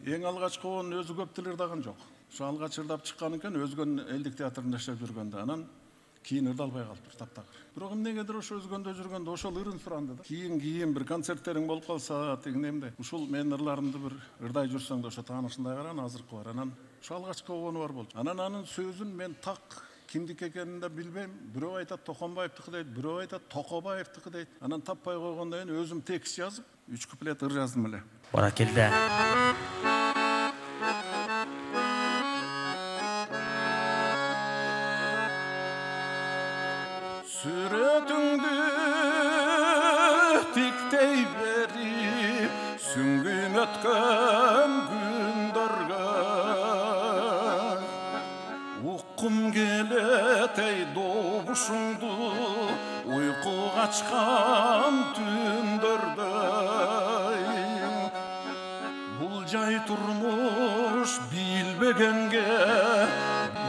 Эң алгачкы онун өзү көп тил ырдаган жок. Ошо алгач ырдап чыккан экен, өзгөн элдик театрында иштеп жүргөндө, анан кийин ырдалбай калыптыр таптакыр. Бирок эмнегедир ошо жүргөндө ошол ырын суранды да. Кийин бир концерттериң болуп калса, тигинемде. Ушул менин ырларымды бир ырдай жүрсөң да ошо таанышындай караган азыркы бар. Анан ошо алгачкы болгону бар болчу. Анан анын сөзүн мен так кимдики экенин да билбейм. Бирөө айтат Токонбаевдики дейт, бирөө айтат Токобаевдики дейт. Анан таппай койгондон кийин өзүм текст жазып, 3 куплет ыр жаздым эле. Баракелде. Сүрөтүңдү тиктей берип, сүңгүм өткөн күндөргө уккум келет эй добушуңду, уйку качкан түндөрдө. Бул жай турмуш билбегенге,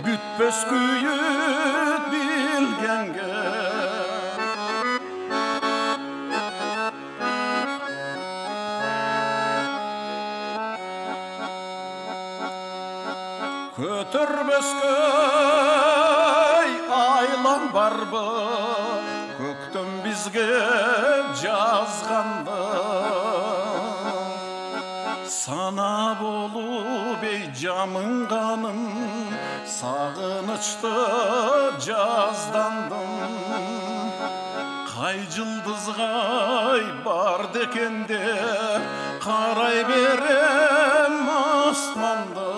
бүтпөс күйүт билгенге. Көтөрбөскө айлан барбы, көктөм бизге жазганды. Сана болуп эй жамынганым, сагынычты жаздандым. Кай жылдызгай барды экен деп карай берем асманда.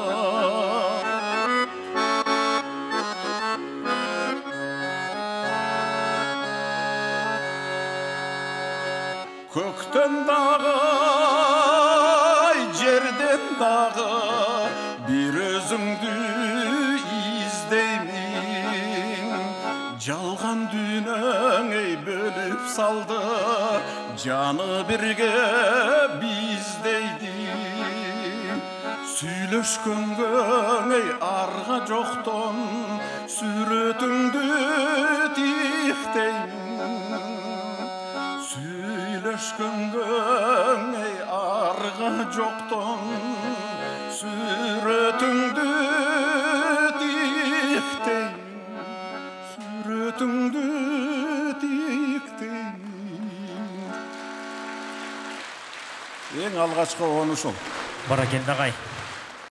Көктен дагы, жерден дагы бир өзүңдү издеймин. Жалган дүйнөң эй бөлүп салды, жаны бирге биздейди. Сүйлөшкөнгө эй арга жоктон, сүрөтүңдү тиктеймин. Сүйлөшкөнгө эй арга жоктон, сүрөтүңдү тиктеймин. Сүрөтүңдү тиктеймин. Эң алгачкы ошол. Баракелде агай.